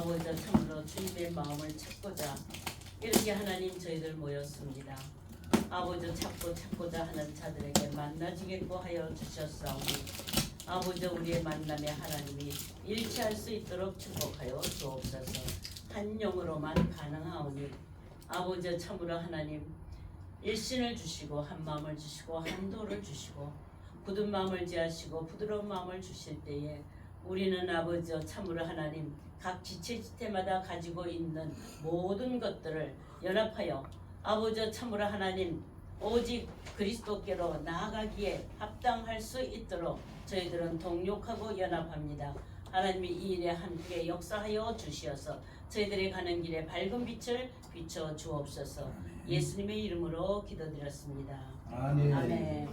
아버지 참으로 주님의 마음을 찾고자 이렇게 하나님 저희들 모였습니다. 아버지 찾고자 하는 자들에게 만나지겠고 하여 주셨사오니 아버지 우리의 만남에 하나님이 일치할 수 있도록 축복하여 주옵소서. 한 영으로만 가능하오니 아버지 참으로 하나님 일신을 주시고 한 마음을 주시고 한 도를 주시고 굳은 마음을 지하시고 부드러운 마음을 주실 때에 우리는 아버지 참으로 하나님 각 지체마다 가지고 있는 모든 것들을 연합하여 아버지 참으로 하나님 오직 그리스도께로 나아가기에 합당할 수 있도록 저희들은 동력하고 연합합니다. 하나님이 이 일에 함께 역사하여 주시어서 저희들이 가는 길에 밝은 빛을 비춰 주옵소서. 예수님의 이름으로 기도드렸습니다. 아멘. 아멘.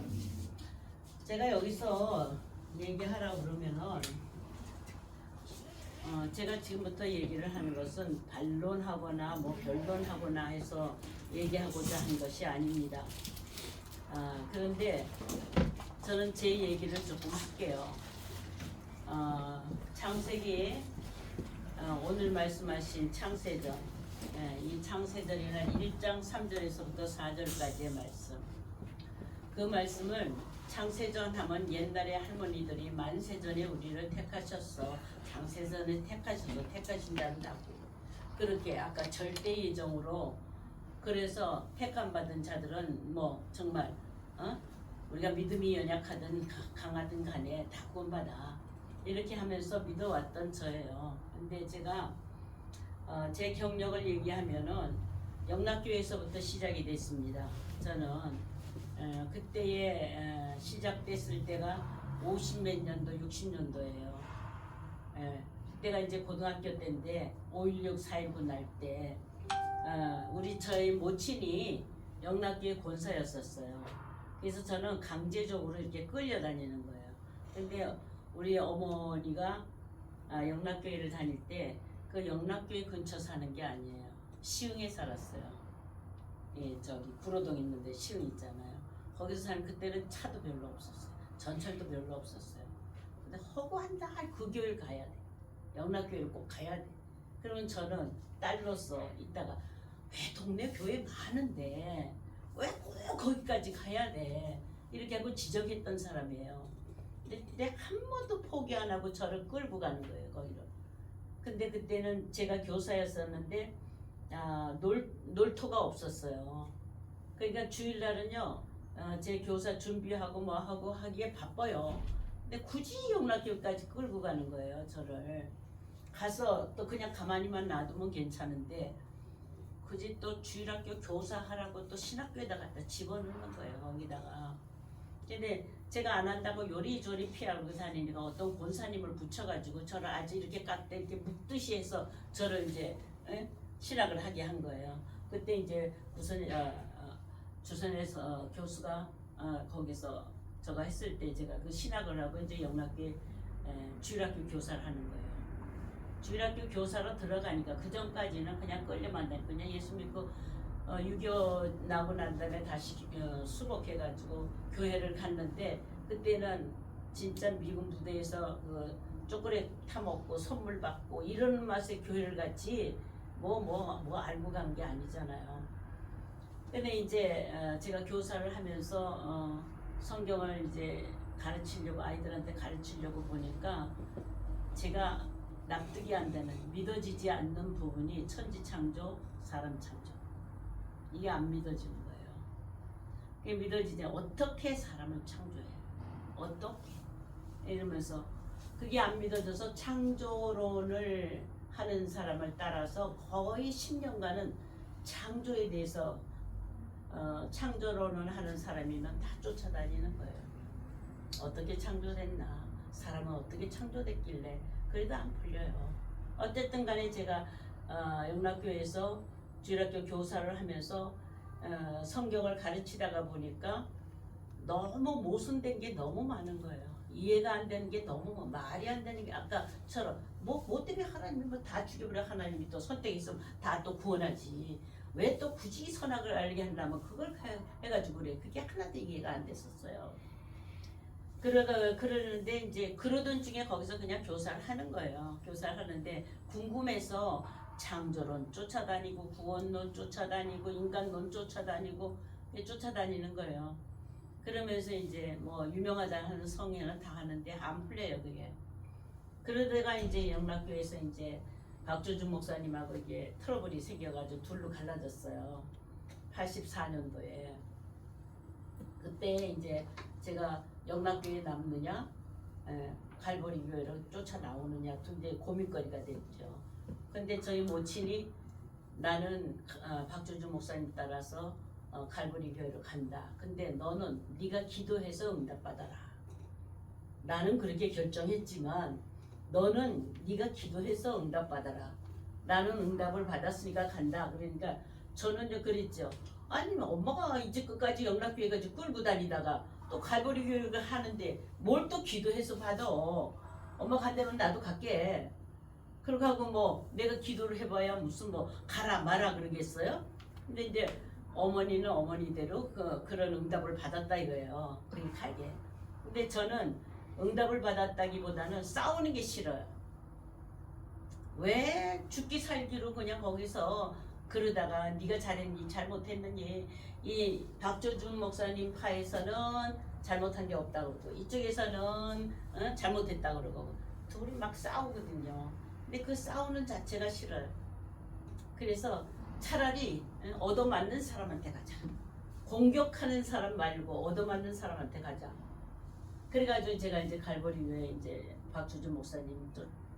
제가 여기서 얘기하라고 그러면은 제가 지금부터 얘기를 하는 것은 반론하거나 뭐 변론하거나 해서 얘기하고자 한 것이 아닙니다. 그런데 저는 제 얘기를 조금 할게요. 창세기 오늘 말씀하신 창세전, 이 창세전이란 1장 3절에서부터 4절까지의 말씀, 그 말씀을 창세전 하면 옛날에 할머니들이 만세전에 우리를 택하셨어, 창세전에 택하신다고 그렇게 아까 절대 예정으로, 그래서 택함 받은 자들은 뭐 정말 우리가 믿음이 연약하든 강하든 간에 다 구원받아 이렇게 하면서 믿어왔던 저예요. 근데 제가 제 경력을 얘기하면은 영락교회에서부터 시작이 됐습니다. 저는 그때에 시작됐을 때가 50몇 년도 60년도예요. 그때가 이제 고등학교 때인데 5.16 4.19 날 때 저희 모친이 영락교회 권사였었어요. 그래서 저는 강제적으로 이렇게 끌려다니는 거예요. 근데 우리 어머니가 영락교회를 다닐 때 그 영락교회 근처 사는 게 아니에요. 시흥에 살았어요. 예, 저기 구로동 있는데 시흥 있잖아요. 거기서 사는 그때는 차도 별로 없었어요. 전철도 별로 없었어요. 근데 허구한 달 그 교회를 가야 돼. 영락교회를 꼭 가야 돼. 그러면 저는 딸로서 있다가 왜 동네 교회 많은데 왜 꼭 거기까지 가야 돼? 이렇게 하고 지적했던 사람이에요. 근데 한 번도 포기 안 하고 저를 끌고 가는 거예요, 거기로. 근데 그때는 제가 교사였었는데 놀토가 없었어요. 그러니까 주일날은요 제 교사 준비하고 뭐 하고 하기에 바빠요. 근데 굳이 영락교회까지 끌고 가는 거예요, 저를. 가서 또 그냥 가만히만 놔두면 괜찮은데 굳이 또 주일학교 교사하라고 또 신학교에다 갖다 집어넣는 거예요, 거기다가. 근데 제가 안 한다고 요리조리 피하고 다니니까 어떤 권사님을 붙여가지고 저를 아주 이렇게 깎대 이렇게 묵듯이 해서 저를 이제 신학을 하게 한 거예요. 그때 이제 주선에서 교수가 거기서 저거 했을 때 제가 그 신학을 하고 이제 영락교회 주일학교 교사를 하는 거예요. 주일학교 교사로 들어가니까 그 전까지는 그냥 끌려만 다니고 그냥 예수 믿고 6.25 나고 난 다음에 다시 수복해가지고 교회를 갔는데 그때는 진짜 미군 부대에서 그 초콜릿 타먹고 선물 받고 이런 맛의 교회를 갔지 뭐 알고 간 게 아니잖아요. 근데 이제 제가 교사를 하면서 성경을 이제 가르치려고 아이들한테 가르치려고 보니까 제가 납득이 안 되는 믿어지지 않는 부분이 천지창조 사람 창조 이게 안 믿어지는 거예요. 그게 믿어지지 어떻게 사람을 창조해요? 어떻게? 이러면서 그게 안 믿어져서 창조론을 하는 사람을 따라서 거의 10년간은 창조에 대해서 창조론을 하는 사람이면 다 쫓아다니는 거예요. 어떻게 창조됐나? 사람은 어떻게 창조됐길래? 그래도 안 풀려요. 어쨌든 간에 제가 영락교회에서 주일학교 교사를 하면서 성경을 가르치다가 보니까 너무 모순된 게 너무 많은 거예요. 이해가 안 되는 게 너무 말이 안 되는 게 아까처럼 뭐 때문에 하나님을 다 죽여버려 하나님이 또 선택했으면 다 또 구원하지 왜 또 굳이 선악을 알게 한다면 그걸 해가지고 그래. 그게 하나도 이해가 안 됐었어요. 그러는데 이제 그러던 중에 거기서 그냥 교사를 하는 거예요. 교사를 하는데 궁금해서 창조론 쫓아다니고 구원론 쫓아다니고 인간론 쫓아다니고 쫓아다니는 거예요. 그러면서 이제 뭐 유명하다는 성인은 다 하는데 안 풀려요 그게. 그러다가 이제 영락교에서 이제 박조준 목사님하고 이게 트러블이 생겨가지고 둘로 갈라졌어요. 84년도에. 그때 이제 제가 영락교에 남느냐, 갈보리 교회로 쫓아 나오느냐, 근데 고민거리가 됐죠. 근데 저희 모친이 나는 박조준 목사님 따라서 갈보리 교회로 간다. 근데 너는 네가 기도해서 응답받아라. 나는 그렇게 결정했지만 너는 네가 기도해서 응답받아라. 나는 응답을 받았으니까 간다. 그러니까 저는 이제 그랬죠. 아니 엄마가 이제 끝까지 영락교회 가지고 끌고 다니다가 또 갈보리 교회를 하는데 뭘 또 기도해서 받아. 엄마 간다면 나도 갈게. 그러고 하고 뭐 내가 기도를 해봐야 무슨 뭐 가라 마라 그러겠어요? 근데 이제 어머니는 어머니대로 그런 응답을 받았다 이거예요. 그게 가게. 근데 저는 응답을 받았다기보다는 싸우는 게 싫어요. 왜 죽기 살기로 그냥 거기서 그러다가 네가 잘했니 잘못했느니 이 박조준 목사님 파에서는 잘못한 게 없다고 그러고 이쪽에서는 잘못했다고 그러고 둘이 막 싸우거든요. 근데 그 싸우는 자체가 싫어요. 그래서 차라리 얻어맞는 사람한테 가자. 공격하는 사람 말고 얻어맞는 사람한테 가자. 그래가지고 제가 이제 갈보리 교회 이제 박주준 목사님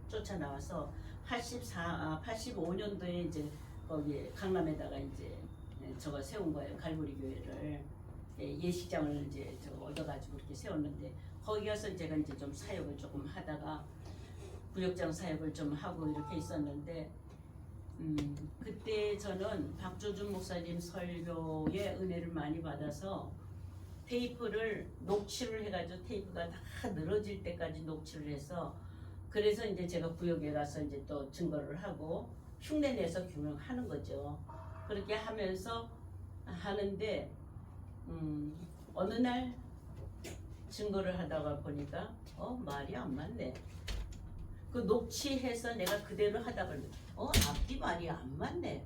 쫓아 나와서 85년도에 이제 거기 강남에다가 이제 저거 세운 거예요. 갈보리 교회를 예식장을 이제 얻어가지고 이렇게 세웠는데 거기 가서 제가 이제 좀 사역을 조금 하다가 구역장 사역을 좀 하고 이렇게 있었는데 그때 저는 박조준 목사님 설교의 은혜를 많이 받아서 테이프를 녹취를 해가지고 테이프가 다 늘어질 때까지 녹취를 해서 그래서 이제 제가 구역에 가서 이제 또 증거를 하고 흉내내서 규명하는 거죠. 그렇게 하면서 하는데 어느 날 증거를 하다가 보니까 말이 안 맞네. 그 녹취해서 내가 그대로 하다 보니 앞뒤 말이 안 맞네.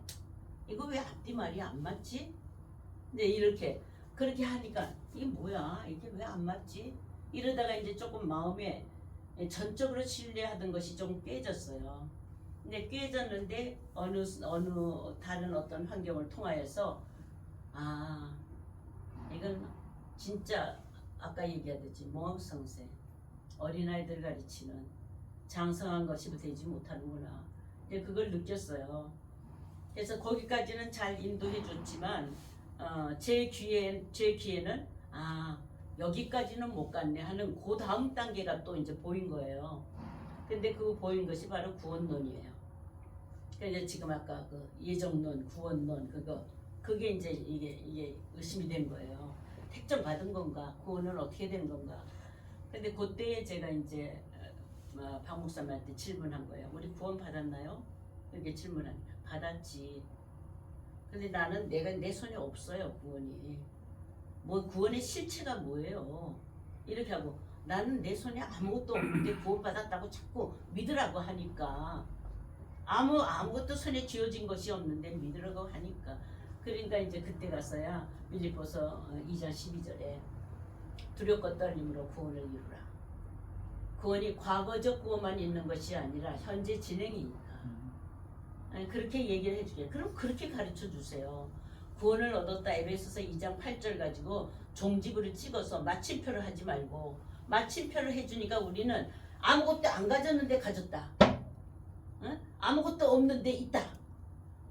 이거 왜 앞뒤 말이 안 맞지? 근데 이렇게 그렇게 하니까 이게 뭐야? 이게 왜 안 맞지? 이러다가 이제 조금 마음에 전적으로 신뢰하던 것이 좀 깨졌어요. 근데 깨졌는데 어느 다른 어떤 환경을 통하여서 이건 진짜 아까 얘기하듯이 모학성세 어린아이들 가르치는 장성한 것이 되지 못하는구나. 그걸 느꼈어요. 그래서 거기까지는 잘 인도해 줬지만 제 귀에는 여기까지는 못 갔네 하는 그 다음 단계가 또 이제 보인 거예요. 근데 그 보인 것이 바로 구원론이에요. 그러니까 지금 아까 그 예정론, 구원론 그게 이제 이게 의심이 된 거예요. 택점 받은 건가? 구원은 어떻게 된 건가? 근데 그때에 제가 이제 박 목사님한테 질문한 거예요. 우리 구원 받았나요? 이렇게 질문하니까 받았지. 근데 나는 내 손에 없어요 구원이. 뭐 구원의 실체가 뭐예요? 이렇게 하고 나는 내 손에 아무것도 없는데 구원 받았다고 자꾸 믿으라고 하니까 아무것도 손에 쥐어진 것이 없는데 믿으라고 하니까 그러니까 이제 그때 가서야 빌립보서 2장 12절에 두렵고 떨림으로 구원을 이루라. 구원이 과거적 구원만 있는 것이 아니라 현재 진행이니까 그렇게 얘기를 해주게. 그럼 그렇게 가르쳐 주세요. 구원을 얻었다 에베소서 2장 8절 가지고 종지부를 찍어서 마침표를 하지 말고 마침표를 해주니까 우리는 아무것도 안 가졌는데 가졌다. 아무것도 없는데 있다.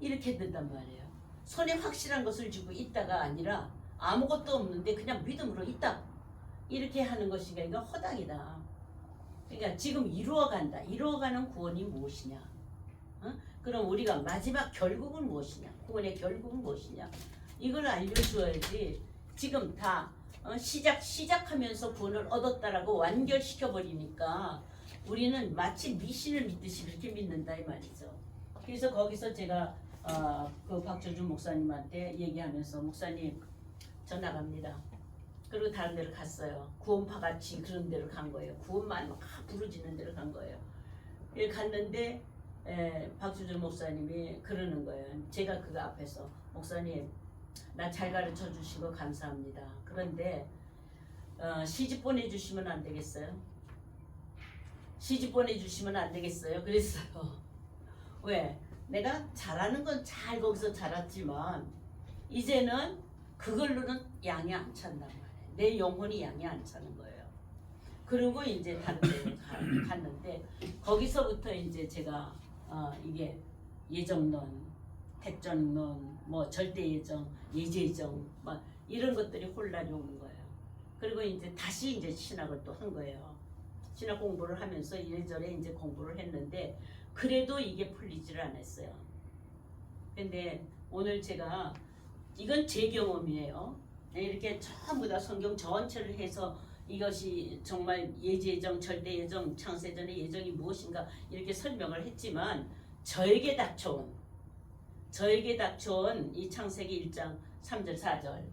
이렇게 된단 말이에요. 손에 확실한 것을 쥐고 있다가 아니라 아무것도 없는데 그냥 믿음으로 있다. 이렇게 하는 것이니까 이건 허당이다. 그러니까 지금 이루어간다. 이루어가는 구원이 무엇이냐? 그럼 우리가 마지막 결국은 무엇이냐? 구원의 결국은 무엇이냐? 이걸 알려줘야지. 지금 다 시작하면서 구원을 얻었다라고 완결시켜 버리니까 우리는 마치 미신을 믿듯이 그렇게 믿는다 이 말이죠. 그래서 거기서 제가 그 박조준 목사님한테 얘기하면서 목사님 저 나갑니다. 그리고 다른 데로 갔어요. 구원파 같이 그런 데로 간 거예요. 구원만 막 부르짖는 데로 간 거예요. 예, 갔는데 박수준 목사님이 그러는 거예요. 제가 그 앞에서 목사님 나 잘 가르쳐 주시고 감사합니다. 그런데 시집 보내주시면 안 되겠어요? 시집 보내주시면 안 되겠어요? 그랬어요. 왜? 내가 잘하는 건 잘 거기서 잘했지만 이제는 그걸로는 양이 안 찬단 말이에요. 내 영혼이 양이 안 차는 거예요. 그리고 이제 다른 데로 갔는데 거기서부터 이제 제가 이게 예정론, 택정론, 뭐 절대예정, 예제정 막 이런 것들이 혼란이 오는 거예요. 그리고 이제 다시 이제 신학을 또 한 거예요. 신학 공부를 하면서 이래저래 이제 공부를 했는데 그래도 이게 풀리지를 않았어요. 근데 오늘 제가 이건 제 경험이에요. 이렇게 전부 다 성경 전체를 해서 이것이 정말 예제예정, 절대예정, 창세전의 예정이 무엇인가 이렇게 설명을 했지만 저에게 닥쳐온 이 창세기 1장 3절 4절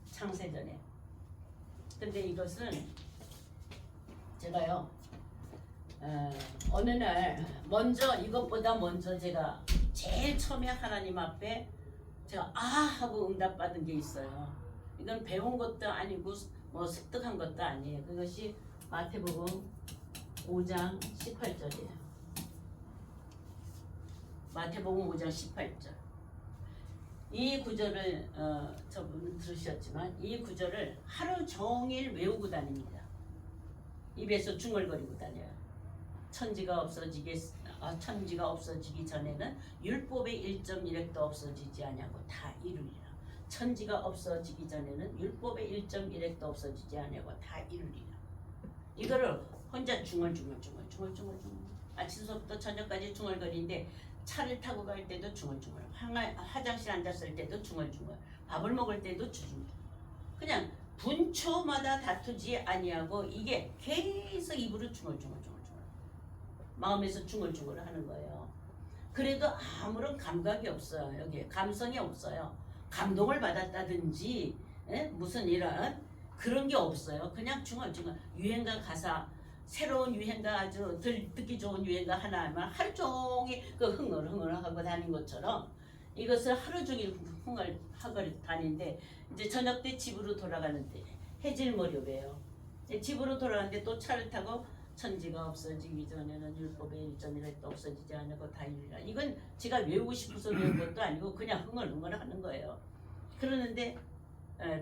창세전에 근데 이것은 제가요 어느 날 이것보다 먼저 제가 제일 처음에 하나님 앞에 제가 하고 응답받은 게 있어요. 이건 배운 것도 아니고 뭐 습득한 것도 아니에요. 그것이 마태복음 5장 18절이에요. 마태복음 5장 18절. 이 구절을 저분은 들으셨지만 이 구절을 하루 종일 외우고 다닙니다. 입에서 중얼거리고 다녀요. 천지가 없어지기 전에는 율법의 1.1획도 없어지지 아니하고 다 이루리라. 천지가 없어지기 전에는 율법의 1.1획도 없어지지 아니하고 다 이루리라. 이거를 혼자 중얼중얼 아침부터 저녁까지 중얼거리는데 차를 타고 갈 때도 중얼중얼, 화장실 앉았을 때도 중얼중얼, 밥을 먹을 때도 중얼중얼. 그냥 분초마다 다투지 아니하고 이게 계속 입으로 중얼중얼 마음에서 중얼중얼 하는 거예요. 그래도 아무런 감각이 없어요. 여기에 감성이 없어요. 감동을 받았다든지 무슨 이런 그런 게 없어요. 그냥 중얼중얼 유행가 가사 새로운 유행가 아주 듣기 좋은 유행가 하나만 하루 종일 그 흥얼흥얼하고 다닌 것처럼 이것을 하루 종일 흥얼하고 다니는데 이제 저녁 때 집으로 돌아가는데 해질 무렵이에요. 집으로 돌아가는데 또 차를 타고 천지가 없어지기 전에는 율법의 1.1획도 없어지지 않고 다 이루리라. 이건 제가 외우고 싶어서 외운 것도 아니고 그냥 흥얼흥얼하는 거예요. 그러는데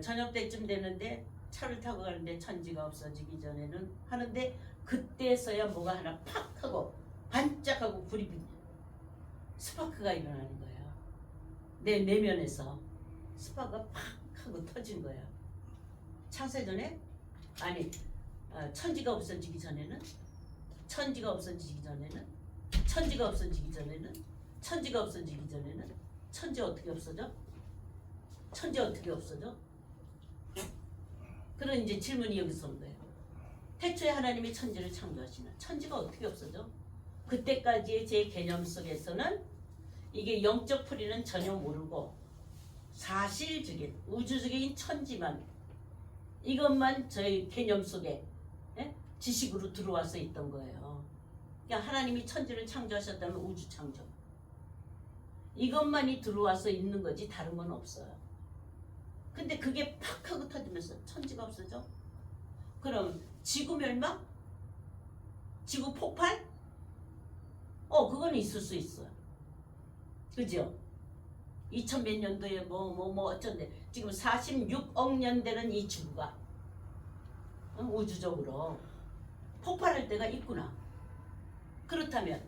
저녁 때쯤 되는데 차를 타고 가는데 천지가 없어지기 전에는 하는데 그때서야 뭐가 하나 팍 하고 반짝하고 불이 스파크가 일어나는 거예요. 내 내면에서 스파크가 팍 하고 터진 거예요. 창세전에 천지가 없어지기 전에는 천지 어떻게 없어져? 그런 이제 질문이 여기서 온 거예요. 태초에 하나님이 천지를 창조하시나 천지가 어떻게 없어져? 그때까지의 제 개념 속에서는 이게 영적 풀이는 전혀 모르고 사실적인 우주적인 천지만 이것만 저희 개념 속에 지식으로 들어와서 있던 거예요. 그러니까 하나님이 천지를 창조하셨다면 우주 창조 이것만이 들어와서 있는 거지 다른 건 없어요. 근데 그게 팍 하고 터지면서 천지가 없어져? 그럼 지구 멸망? 지구 폭발? 그건 있을 수 있어요. 그죠? 2000몇 년도에 뭐 어쩐데 지금 46억 년 되는 이 지구가 우주적으로 폭발할 때가 있구나. 그렇다면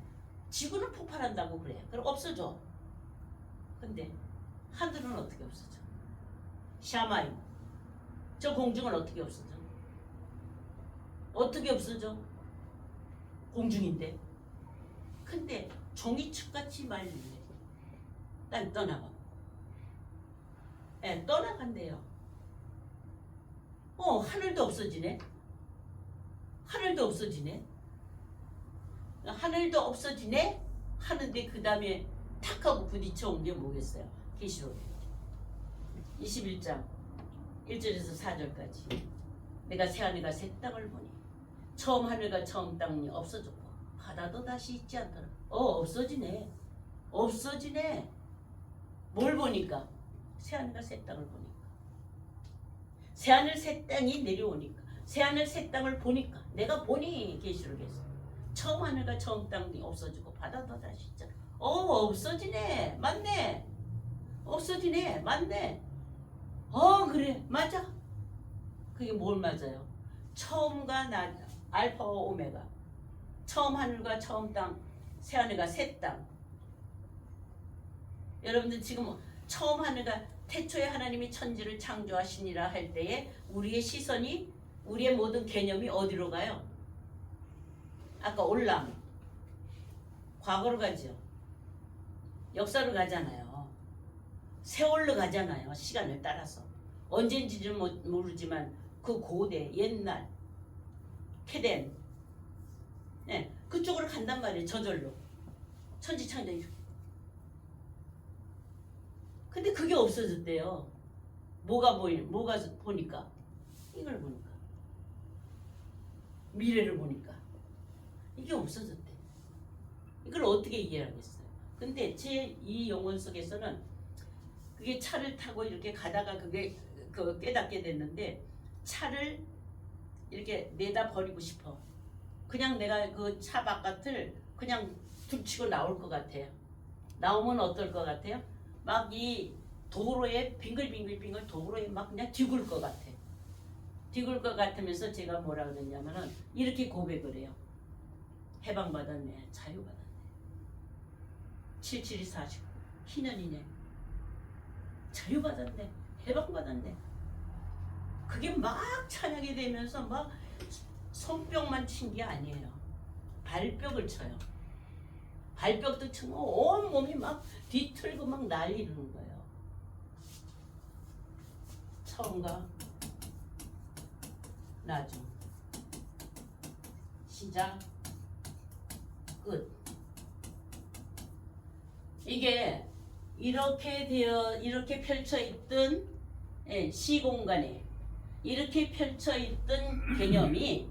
지구는 폭발한다고 그래. 그럼 없어져. 근데 하늘은 어떻게 없어져? 샤마임 저 공중은 어떻게 없어져? 어떻게 없어져? 공중인데. 근데 종이축같이 말리네. 난 떠나가. 떠나간대요. 하늘도 없어지네. 하늘도 없어지네. 하는데 그 다음에 탁 하고 부딪혀 온 게 뭐겠어요? 계시록 21장 1절에서 4절까지. 내가 새하늘과 새 땅을 보니 처음 하늘과 처음 땅이 없어졌고 바다도 다시 있지 않더라. 없어지네. 없어지네. 뭘 보니까? 새하늘과 새 땅을 보니까. 새하늘 새 땅이 내려오니까. 새하늘 새 땅을 보니까. 내가 보니 계시록에서 처음 하늘과 처음 땅이 없어지고 바다도 다시 있잖아. 없어지네. 맞네. 없어지네. 맞네. 그래. 맞아. 그게 뭘 맞아요? 처음과 나, 알파와 오메가. 처음 하늘과 처음 땅, 새 하늘과 새 땅. 여러분들 지금 처음 하늘과 태초에 하나님이 천지를 창조하시니라 할 때에 우리의 시선이, 우리의 모든 개념이 어디로 가요? 아까 올람, 과거로 가죠. 역사로 가잖아요. 세월로 가잖아요. 시간을 따라서. 언젠지는 모르지만 그 고대, 옛날, 케덴, 네, 그쪽으로 간단 말이에요. 저절로. 천지창조. 근데 그게 없어졌대요. 뭐가 보니까? 이걸 보니까. 미래를 보니까. 이게 없어졌대. 이걸 어떻게 이해하겠어요? 근데 제 이 영혼 속에서는 그게 차를 타고 이렇게 가다가 그게 깨닫게 됐는데 차를 이렇게 내다 버리고 싶어. 그냥 내가 그 차 바깥을 그냥 둘치고 나올 것 같아요. 나오면 어떨 것 같아요? 막 이 도로에 빙글빙글 도로에 막 그냥 뒤굴 것 같아. 뒤굴 것 같으면서 제가 뭐라 그랬냐면은 이렇게 고백을 해요. 해방받았네. 자유받았네. 77이 49. 희년이네. 자유받았네. 해방받았네. 그게 막 찬양이 되면서 막 손뼉만 친 게 아니에요. 발뼉을 쳐요. 발뼉도 치고 온 몸이 막 뒤틀고 막 난리르는 거예요. 처음과 나중, 시작, 끝. 이게 이렇게 펼쳐 있던 시공간에 이렇게 펼쳐 있던 개념이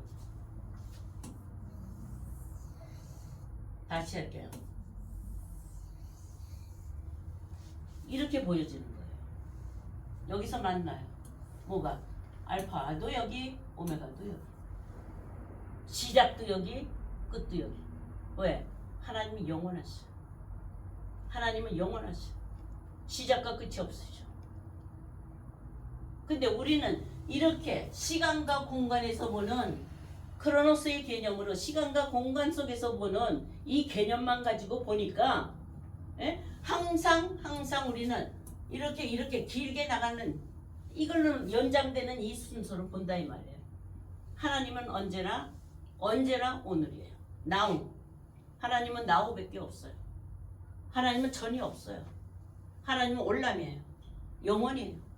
다시 할게요. 이렇게 보여지는 거예요. 여기서 만나요. 뭐가? 알파도 여기, 오메가도 여기. 시작도 여기, 끝도 여기. 왜? 하나님이 영원하셔. 하나님은 영원하셔. 시작과 끝이 없으셔. 근데 우리는 이렇게 시간과 공간에서 보는 크로노스의 개념으로 시간과 공간 속에서 보는 이 개념만 가지고 보니까 항상 우리는 이렇게 길게 나가는 이걸로 연장되는 이 순서를 본다 이 말이에요. 하나님은 언제나 오늘이에요. now. 하나님은 now밖에 없어요. 하나님은 전이 없어요. 하나님은 올람이에요. 영원이에요.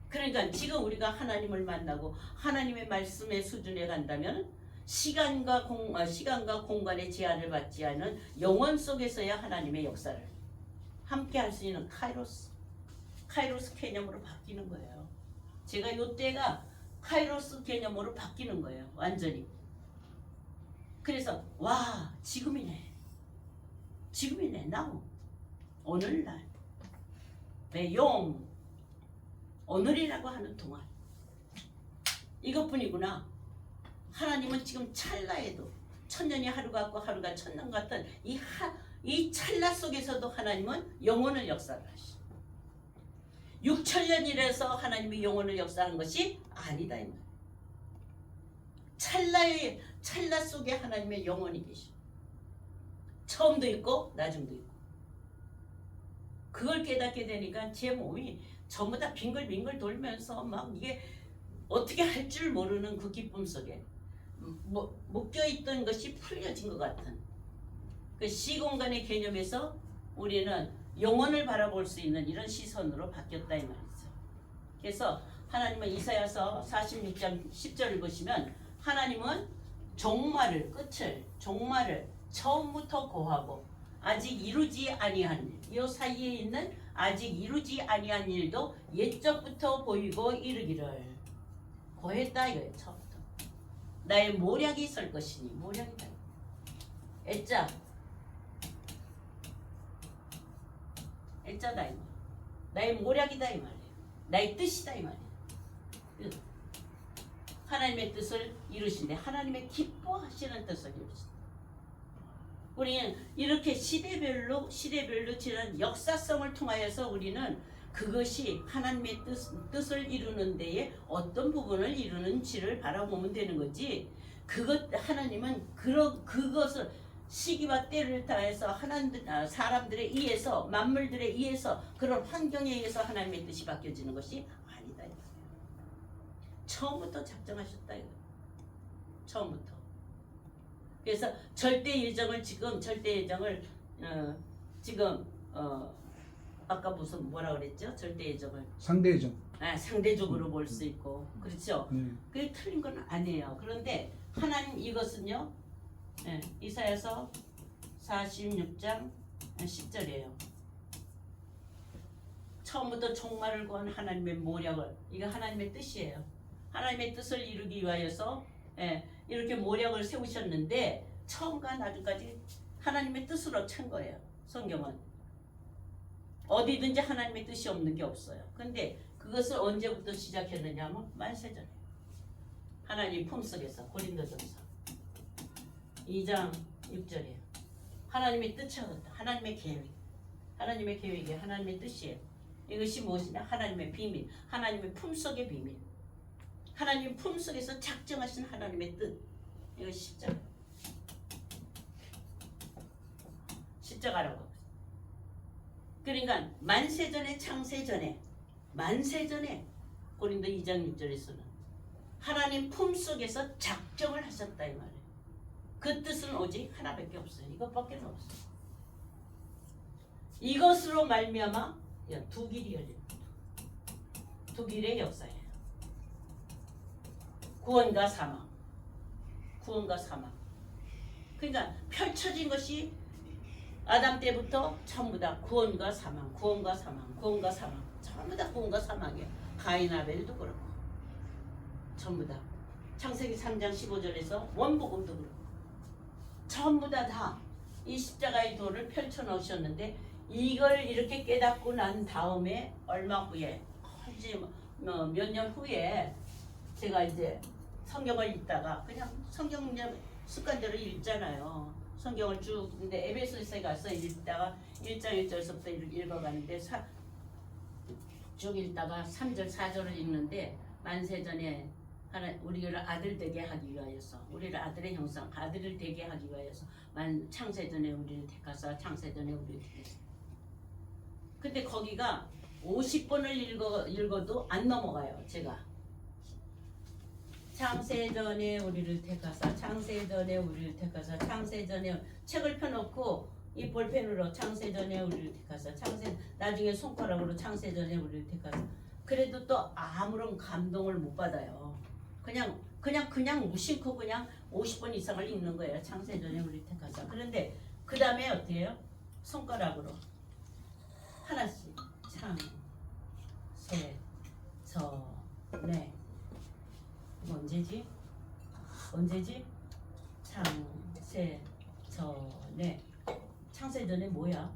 그러니까 지금 우리가 하나님을 만나고 하나님의 말씀의 수준에 간다면 시간과 공간의 제한을 받지 않은 영원 속에서야 하나님의 역사를 함께 할 수 있는 카이로스 개념으로 바뀌는 거예요. 제가 이때가 카이로스 개념으로 바뀌는 거예요. 완전히. 그래서 와 지금이네 now 오늘날 용 오늘이라고 하는 동안 이것뿐이구나. 하나님은 지금 찰나에도 천년이 하루 같고 하루가 천년 같은 이 찰나 속에서도 하나님은 영혼을 역사를 하시오. 6천년이라서 하나님이 영혼을 역사한 것이 아니다 이 말. 찰나 속에 하나님의 영혼이 계시오. 처음도 있고 나중도 있고. 그걸 깨닫게 되니까 제 몸이 전부 다 빙글빙글 돌면서 막 이게 어떻게 할 줄 모르는 그 기쁨 속에 묶여있던 것이 풀려진 것 같은 그 시공간의 개념에서 우리는 영혼을 바라볼 수 있는 이런 시선으로 바뀌었다 이 말이죠. 그래서 하나님은 이사야서 46장 10절을 보시면 하나님은 종말을 처음부터 고하고 아직 이루지 아니한 일, 이 사이에 있는 아직 이루지 아니한 일도 옛적부터 보이고 이르기를 고했다 이거예요. 처음부터 나의 모략이 있을 것이니 모략이다. 애자 애자다 이 말. 나의 모략이다 이 말이에요. 나의 뜻이다 이 말이에요. 하나님의 뜻을 이루신데 하나님의 기뻐하시는 뜻을 이루신다. 우리는 이렇게 시대별로 지난 역사성을 통하여서 우리는 그것이 하나님의 뜻을 이루는 데에 어떤 부분을 이루는지를 바라보면 되는 거지. 하나님은 그것을 시기와 때를 다해서 사람들에 의해서 만물들에 의해서 그런 환경에 의해서 하나님의 뜻이 바뀌어지는 것이 아니다. 처음부터 작정하셨다. 처음부터. 그래서 절대 예정을 아까 무슨 뭐라 그랬죠? 절대 예정을 상대 예정. 상대적으로 볼 수 있고 그렇죠. 네. 그게 틀린 건 아니에요. 그런데 하나님 이것은요. 이사야서 46장 10절이에요. 처음부터 종말을 구한 하나님의 모략을 이거 하나님의 뜻이에요. 하나님의 뜻을 이루기 위하여서 이렇게 모략을 세우셨는데 처음과 나중까지 하나님의 뜻으로 찬 거예요. 성경은 어디든지 하나님의 뜻이 없는 게 없어요. 근데 그것을 언제부터 시작했느냐 하면 만세전에 하나님 품속에서 고린도전서 2장 6절이에요. 하나님의 뜻이었다. 하나님의 계획. 하나님의 계획이 하나님의 뜻이에요. 이것이 무엇이냐? 하나님의 비밀. 하나님의 품속의 비밀. 하나님 품속에서 작정하신 하나님의 뜻. 이거 십자가라고. 그러니까 만세전에 창세전에 고린도 2장 6절에서는 하나님 품속에서 작정을 하셨다 이 말이에요. 그 뜻은 오직 하나밖에 없어요. 이것밖에 없어요. 이것으로 말미암아 두 길이 열립니다. 두 길의 역사예요. 구원과 사망. 그러니까 펼쳐진 것이 아담 때부터 전부 다 구원과 사망. 전부 다 구원과 사망이에요. 가인 아벨도 그렇고 전부 다 창세기 3장 15절에서 원복음도 그렇고 전부 다 이 십자가의 도를 펼쳐 놓으셨는데 이걸 이렇게 깨닫고 난 다음에 얼마 후에 이제 몇 년 후에 제가 이제 성경을 읽다가 그냥 성경 습관대로 읽잖아요. 성경을 쭉 근데 에베소서에 가서 읽다가 1장 1절부터 읽어가는데 쭉 읽다가 3절 4절을 읽는데 만세전에 우리를 아들 되게 하기 위하여서 우리를 아들의 형상 아들을 되게 하기 위하여서 창세전에 우리를 택하사 창세전에 우리를 택하사. 근데 거기가 50번을 읽어도 안 넘어가요. 제가 창세전에 우리를 택하사 창세전에 우리를 택하사 창세전에 책을 펴놓고 이 볼펜으로 창세전에 우리를 택하사 나중에 손가락으로 창세전에 우리를 택하사. 그래도 또 아무런 감동을 못 받아요. 그냥 무심코 그냥 50번 이상을 읽는 거예요. 창세전에 우리를 택하사. 그런데 그 다음에 어떻게 해요? 손가락으로 하나씩 창세전에 언제지? 창세전에 뭐야?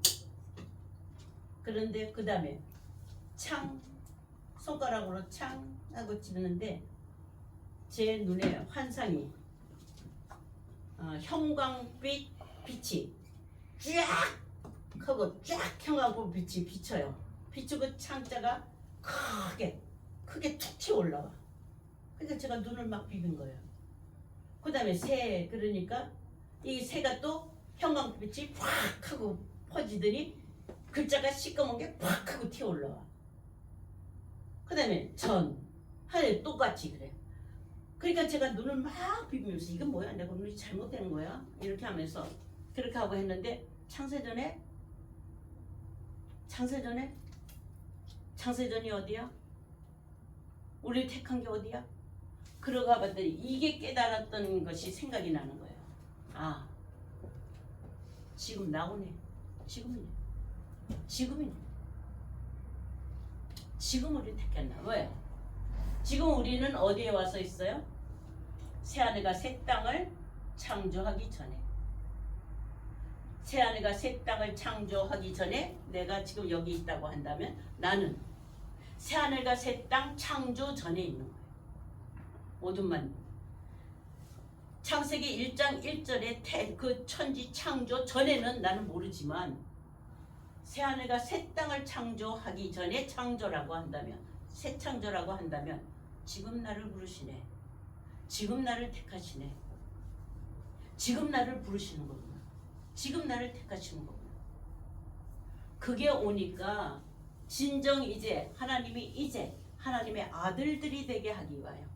그런데 그 다음에 손가락으로 창 하고 찍는데 제 눈에 환상이 형광빛 빛이 쫙 하고 쫙 형광빛이 비쳐요. 비추고 창자가 크게 툭 튀어 올라와. 그러니까 제가 눈을 막 비빈 거예요. 그 다음에 그러니까 이 새가 또 형광빛이 팍 하고 퍼지더니 글자가 시꺼먼 게 팍 하고 튀어 올라와. 그 다음에 하늘 똑같이 그래. 그러니까 제가 눈을 막 비비면서 이건 뭐야? 내가 눈이 잘못된 거야? 이렇게 하면서 그렇게 하고 했는데 창세전에 창세전이 어디야? 우리를 택한 게 어디야? 그러가 봤더니 이게 깨달았던 것이 생각이 나는 거예요. 지금 나오네. 지금이네. 지금이네. 지금 우리 택했나? 왜? 지금 우리는 어디에 와서 있어요? 새하늘과 새 땅을 창조하기 전에. 새하늘과 새 땅을 창조하기 전에 내가 지금 여기 있다고 한다면 나는 새하늘과 새 땅 창조 전에 있는 거예요. 모든만. 창세기 1장 1절에 그 천지 창조 전에는 나는 모르지만 새하늘과 새 땅을 창조하기 전에 창조라고 한다면, 새 창조라고 한다면 지금 나를 부르시네. 지금 나를 택하시네. 지금 나를 부르시는 거구나. 지금 나를 택하시는 거구나. 그게 오니까 진정 이제 하나님이 이제 하나님의 아들들이 되게 하기 위하여,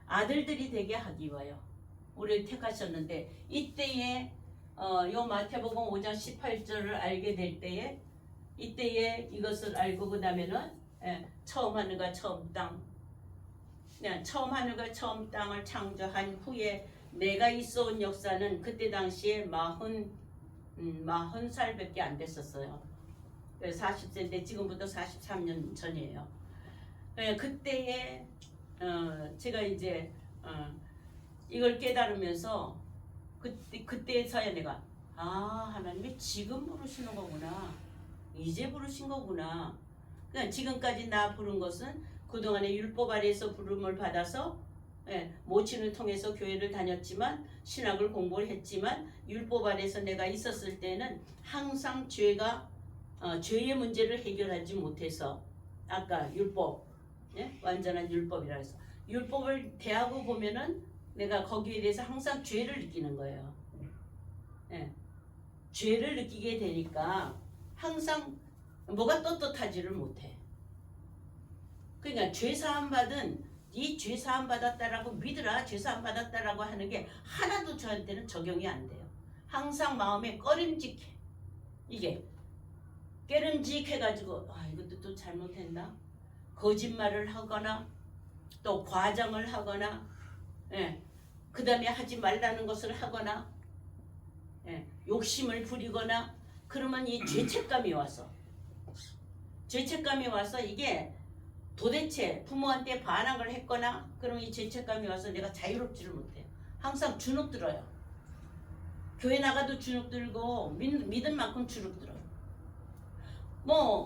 아들들이 되게 하기 위하여 우리를 택하셨는데, 이때에 요 마태복음 5장 18절을 알게 될 때에, 이때에 이것을 알고 그 다음에는 처음 하늘과 처음 땅, 처음 하늘과 처음 땅을 창조한 후에 내가 있어온 역사는 그때 당시에 40살밖에 안 됐었어요. 40세인데 지금부터 43년 전이에요. 그때에 제가 이제 이걸 깨달으면서 그때서야 내가 하나님이 지금 부르시는 거구나. 이제 부르신 거구나. 그러니까 지금까지 나 부른 것은 그동안에 율법 아래에서 부름을 받아서 모친을 통해서 교회를 다녔지만, 신학을 공부를 했지만, 율법 아래에서 내가 있었을 때는 항상 죄의 문제를 해결하지 못해서, 아까 율법, 완전한 율법이라 해서 율법을 대하고 보면은 내가 거기에 대해서 항상 죄를 느끼는 거예요. 죄를 느끼게 되니까 항상 뭐가 떳떳하지를 못해. 그러니까 죄사함 받은, 이 죄사함 받았다라고 믿으라, 죄사함 받았다라고 하는 게 하나도 저한테는 적용이 안 돼요. 항상 마음에 꺼림직해. 이게 깨름직해가지고 이것도 또 잘못했나? 거짓말을 하거나 또 과장을 하거나, 그 다음에 하지 말라는 것을 하거나, 욕심을 부리거나, 그러면 이 죄책감이 와서 이게 도대체 부모한테 반항을 했거나, 그러면 이 죄책감이 와서 내가 자유롭지를 못해요. 항상 주눅 들어요. 교회 나가도 주눅 들고 믿을 만큼 주눅 들어요.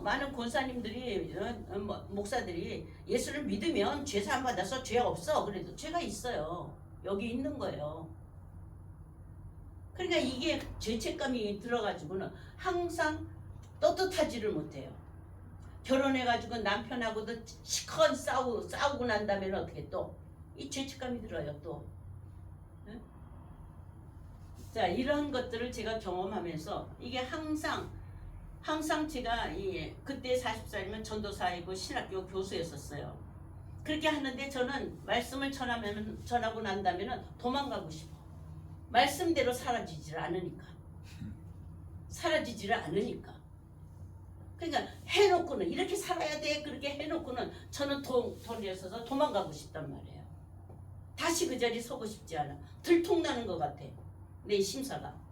많은 권사님들이, 목사들이 예수를 믿으면 죄 사함 받아서 죄 없어. 그래도 죄가 있어요. 여기 있는 거예요. 그러니까 이게 죄책감이 들어가지고는 항상 떳떳하지를 못해요. 결혼해가지고 남편하고도 시커먼 싸우고 난 다음에 어떻게 또 이 죄책감이 들어요. 또 자, 이런 것들을 제가 경험하면서 이게 항상 제가 그때 40살이면 전도사이고 신학교 교수였었어요. 그렇게 하는데 저는 말씀을 전하고 난다면 도망가고 싶어. 말씀대로 사라지지를 않으니까. 그러니까 해놓고는 이렇게 살아야 돼, 그렇게 해놓고는 저는 돈이 없어서 도망가고 싶단 말이에요. 다시 그 자리에 서고 싶지 않아. 들통나는 것 같아, 내 심사가.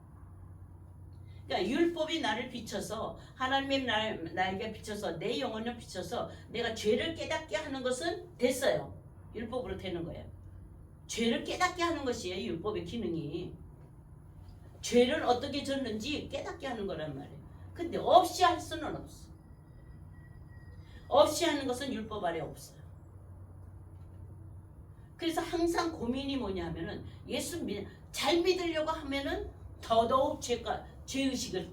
그러니까 율법이 나를 비춰서, 하나님의 나에게 비춰서, 내 영혼을 비춰서 내가 죄를 깨닫게 하는 것은 됐어요. 율법으로 되는 거예요. 죄를 깨닫게 하는 것이에요, 율법의 기능이. 죄를 어떻게 졌는지 깨닫게 하는 거란 말이에요. 근데 없이 할 수는 없어. 없이 하는 것은 율법 아래 없어요. 그래서 항상 고민이 뭐냐 하면은, 잘 믿으려고 하면은 더더욱 죄의식을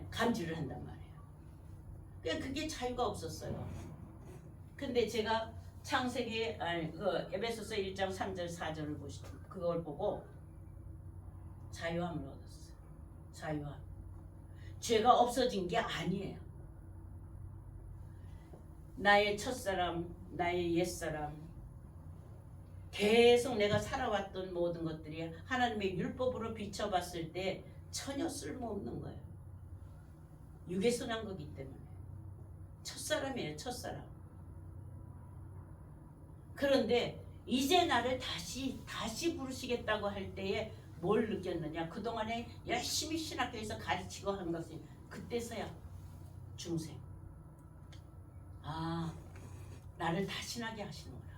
감지를 한단 말이에요. 그러니까 그게 자유가 없었어요. 근데 제가 창세기 에베소서 1장 3절 4절을 그걸 보고 자유함을 얻었어요. 자유함. 죄가 없어진 게 아니에요. 나의 첫사람, 나의 옛사람, 계속 내가 살아왔던 모든 것들이 하나님의 율법으로 비춰봤을 때 전혀 쓸모없는 거예요. 육에서 난 거기 때문에. 첫사람이에요, 첫사람. 그런데 이제 나를 다시 부르시겠다고 할 때에 뭘 느꼈느냐? 그동안에 열심히 신학교에서 가르치고 한 것이 그때서야 중생. 아, 나를 다신하게 하시는구나.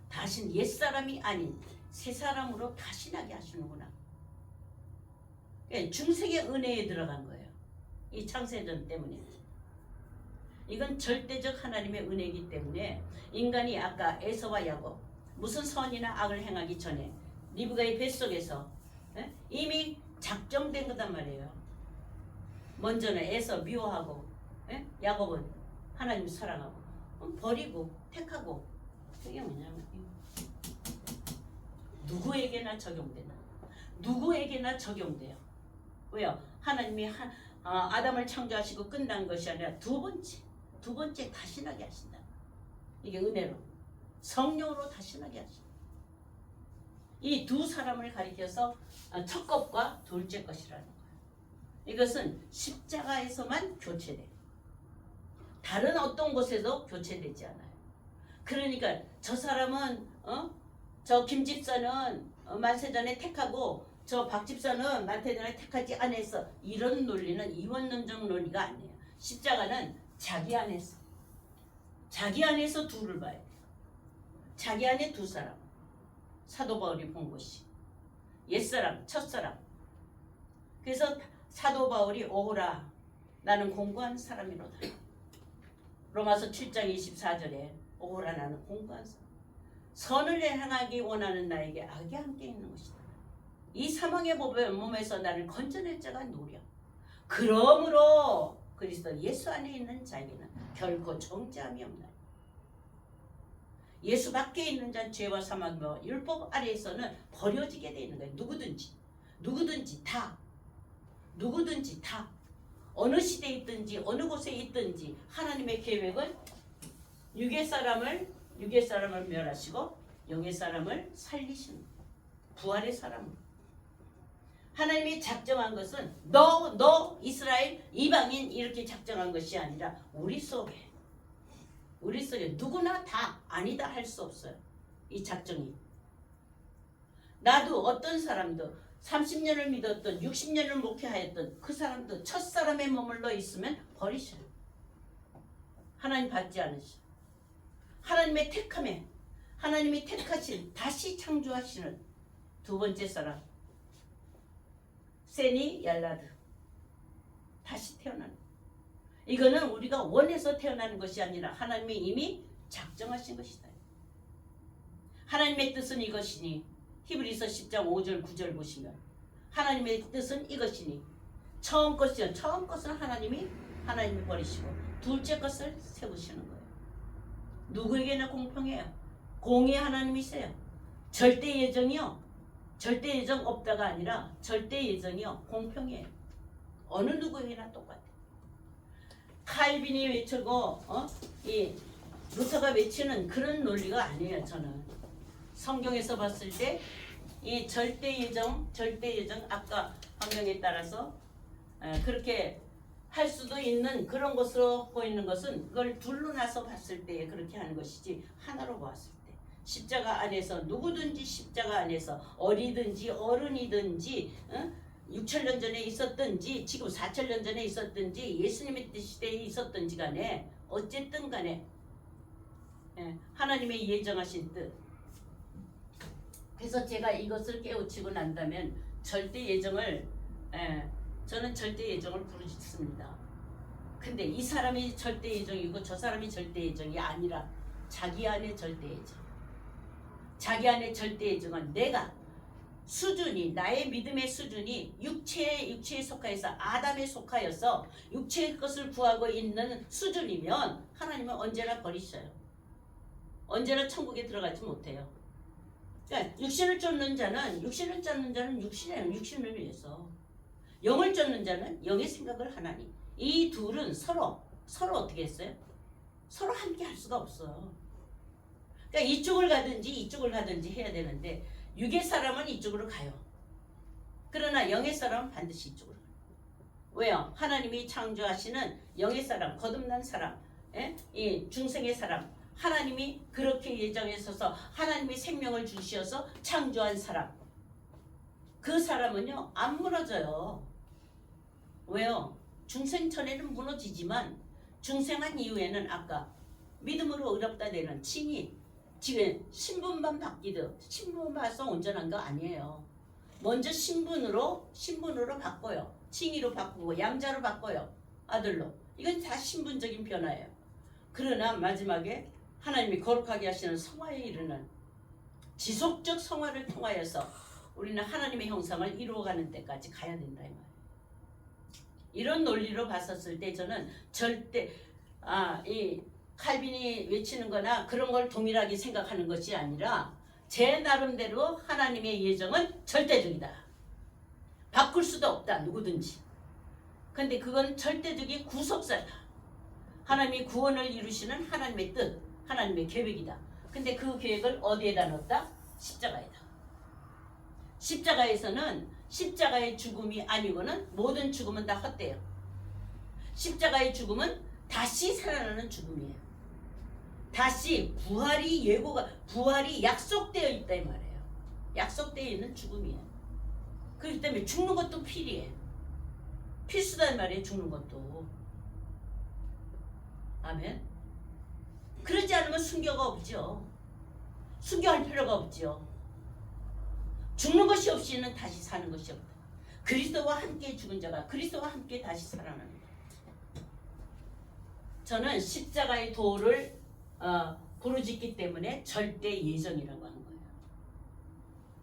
다신 옛사람이 아닌 새사람으로 다신하게 하시는구나. 중생의 은혜에 들어간 거예요. 이 창세전 때문에. 이건 절대적 하나님의 은혜이기 때문에 인간이 아까 에서와 야곱 무슨 선이나 악을 행하기 전에 리브가의 뱃속에서 이미 작정된 거단 말이에요. 먼저는 에서 미워하고 야곱은 하나님 사랑하고 버리고 택하고. 그게 뭐냐면 누구에게나 적용되나? 누구에게나 적용돼요. 왜요? 하나님이 아담을 창조하시고 끝난 것이 아니라 두 번째 다신하게 하신다. 이게 은혜로 성령으로 다신하게 하신다. 이 두 사람을 가리켜서 첫 것과 둘째 것이라는 거예요. 이것은 십자가에서만 교체돼. 다른 어떤 곳에도 교체되지 않아요. 그러니까 저 사람은 저 김집사는 만세전에 택하고 저 박집사는 만세전에 택하지 않아서 이런 논리는 이원론적 논리가 아니에요. 십자가는 자기 안에서 둘을 봐야 돼요. 자기 안에 두 사람. 사도 바울이 본 것이 옛사람, 첫사람. 그래서 사도 바울이 오호라 나는 공고한 사람이로다. 로마서 7장 24절에 오호라 나는 공고한 사람. 선을 행하기 원하는 나에게 악이 함께 있는 것이다. 이 사망의 몸에서 나를 건져낼 자가 누구랴. 그러므로 그리스도 예수 안에 있는 자에게는 결코 정죄함이 없나요. 예수 밖에 있는 자는 죄와 사망과 율법 아래에서는 버려지게 되어 있는 거예요. 누구든지 다 어느 시대에 있든지 어느 곳에 있든지 하나님의 계획은 육의 사람을 멸하시고 영의 사람을 살리시는 부활의 사람으로. 하나님이 작정한 것은 너 이스라엘 이방인 이렇게 작정한 것이 아니라 우리 속에 누구나 다 아니다 할 수 없어요. 이 작정이. 나도 어떤 사람도 30년을 믿었던 60년을 목회하였던 그 사람도 첫사람에 머물러 있으면 버리셔요. 하나님 받지 않으셔. 하나님의 택함에 하나님이 택하신 다시 창조하시는 두 번째 사람 세니 얄라드 다시 태어나는. 이거는 우리가 원해서 태어나는 것이 아니라 하나님이 이미 작정하신 것이다. 하나님의 뜻은 이것이니 히브리서 10장 5절 9절 보시면 하나님의 뜻은 이것이니 처음 것은 하나님이 버리시고 둘째 것을 세우시는 거예요. 누구에게나 공평해요. 공의 하나님이세요. 절대 예정이요. 절대 예정 없다가 아니라 절대 예정이요. 공평해요. 어느 누구에게나 똑같아요. 칼빈이 외치고 이 루터가 외치는 그런 논리가 아니에요. 저는 성경에서 봤을 때 이 절대 예정 아까 성경에 따라서 그렇게 할 수도 있는 그런 것으로 보이는 것은 그걸 둘로 나서 봤을 때 그렇게 하는 것이지 하나로 보았을 때 십자가 안에서 누구든지 십자가 안에서 어리든지 어른이든지 6,000년 전에 있었든지 지금 4,000년 전에 있었든지 예수님의 시대에 있었든지 간에 어쨌든 간에 하나님의 예정하신 뜻. 그래서 제가 이것을 깨우치고 난다면 절대 예정을 저는 절대 예정을 부르짖습니다. 근데 이 사람이 절대 예정이고 저 사람이 절대 예정이 아니라 자기 안에 절대 예정. 자기 안에 절대 예정은 내가 수준이 나의 믿음의 수준이 육체에 속하여서 아담에 속하여서 육체의 것을 구하고 있는 수준이면 하나님은 언제나 버리셔요. 언제나 천국에 들어가지 못해요. 그러니까 육신을 쫓는 자는 육신을 위해서 영을 쫓는 자는 영의 생각을 하나니 이 둘은 서로 어떻게 했어요? 서로 함께 할 수가 없어. 그러니까 이쪽을 가든지 해야 되는데 육의 사람은 이쪽으로 가요. 그러나 영의 사람은 반드시 이쪽으로 가요. 왜요? 하나님이 창조하시는 영의 사람, 거듭난 사람, 이 중생의 사람, 하나님이 그렇게 예정했어서 하나님이 생명을 주셔서 창조한 사람. 그 사람은요 안 무너져요. 왜요? 중생전에는 무너지지만 중생한 이후에는 아까 믿음으로 의롭다 되는 칭이 지금 신분만 바뀌듯 신분 봐서 온전한 거 아니에요. 먼저 신분으로 바꿔요. 칭의로 바꾸고 양자로 바꿔요. 아들로. 이건 다 신분적인 변화예요. 그러나 마지막에 하나님이 거룩하게 하시는 성화에 이르는 지속적 성화를 통하여서 우리는 하나님의 형상을 이루어가는 데까지 가야 된다 이 말이에요. 이런 논리로 봤었을 때 저는 절대 이 칼빈이 외치는 거나 그런 걸 동일하게 생각하는 것이 아니라 제 나름대로 하나님의 예정은 절대적이다. 바꿀 수도 없다. 누구든지. 근데 그건 절대적인 구속사다. 하나님이 구원을 이루시는 하나님의 뜻, 하나님의 계획이다. 근데 그 계획을 어디에다 넣었다? 십자가에다. 십자가에서는 십자가의 죽음이 아니고는 모든 죽음은 다 헛돼요. 십자가의 죽음은 다시 살아나는 죽음이에요. 다시 부활이 약속되어 있다 이 말이에요. 약속되어 있는 죽음이에요. 그렇기 때문에 죽는 것도 필요해. 필수단 말이에요. 죽는 것도. 아멘. 그러지 않으면 순교가 없죠. 순교할 필요가 없죠. 죽는 것이 없이는 다시 사는 것이 없다. 그리스도와 함께 죽은 자가 그리스도와 함께 다시 살아납니다. 저는 십자가의 도를 부르짖기 때문에 절대 예정이라고 하는 거예요.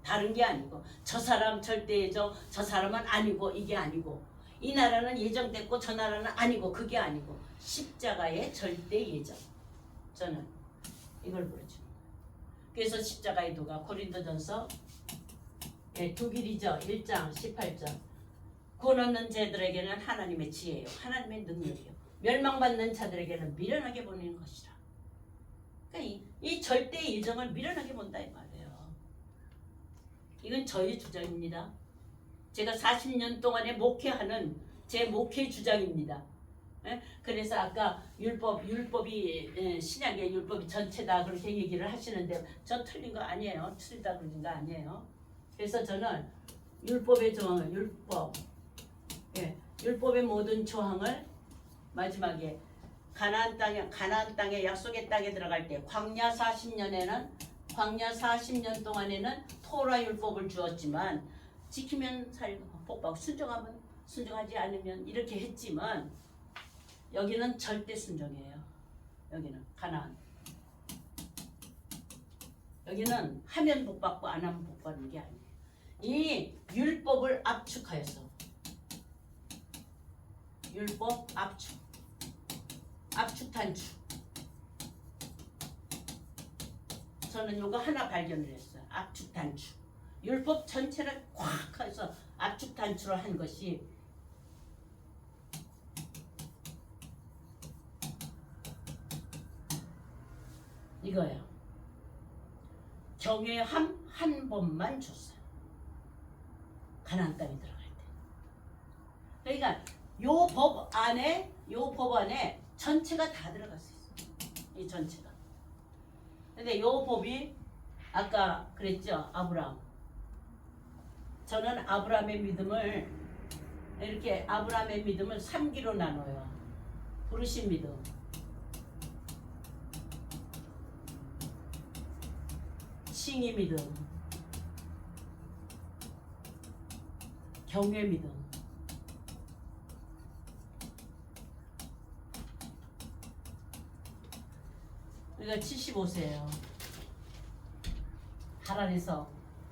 다른 게 아니고 저 사람 절대 예정, 저 사람은 아니고 이게 아니고 이 나라는 예정됐고 저 나라는 아니고 그게 아니고 십자가의 절대 예정. 저는 이걸 부르짖는 거예요. 그래서 십자가의 도가 고린도전서 두 길이죠. 1장 18절. 구원 얻는 자들에게는 하나님의 지혜요 하나님의 능력이요 멸망받는 자들에게는 미련하게 보내는 것이라. 그러니까 이 절대 예정을 미련하게 본다 이 말이에요. 이건 저의 주장입니다. 제가 40년 동안에 목회하는 제 목회 주장입니다. 그래서 아까 율법이 신약의 율법이 전체다 그렇게 얘기를 하시는데 저 틀린 거 아니에요. 틀리다 그런 거 아니에요. 그래서 저는 율법의 조항을 율법의 모든 조항을 마지막에 가나안 땅에 약속의 땅에 들어갈 때 광야 40년 동안에는 토라 율법을 주었지만 지키면 살고 복받고 순종하면 순종하지 않으면 이렇게 했지만 여기는 절대 순종이에요. 여기는 가나안. 여기는 하면 복받고 안 하면 복받는 게 아니에요. 이 율법을 압축하여서 율법 압축 단축. 저는 요거 하나 발견을 했어요. 압축 단축. 율법 전체를 꽉 해서 압축 단축을 한 것이 이거예요. 경외함 한 번만 줬어요. 가나안 땅에 들어갈 때. 그러니까 요 법 안에 전체가 다 들어갔어요. 이 전체가. 근데 요 법이 아까 그랬죠. 아브라함. 저는 아브라함의 믿음을 3기로 나눠요. 부르신 믿음. 칭의 믿음. 경외 믿음. 우리가 75세예요. 하란에서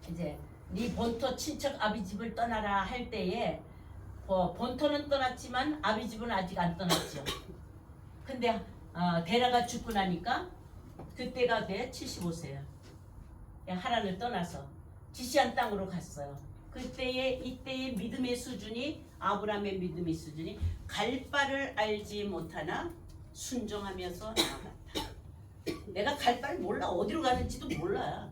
이제 네 본토 친척 아비집을 떠나라 할 때에 본토는 떠났지만 아비집은 아직 안 떠났죠. 근데 데라가 죽고 나니까 그때가 돼 75세야. 하란을 떠나서 지시한 땅으로 갔어요. 이때의 믿음의 수준이 아브라함의 믿음의 수준이 갈 바를 알지 못하나 순종하면서 나아갔다. 내가 갈 바를 몰라. 어디로 가는지도 몰라.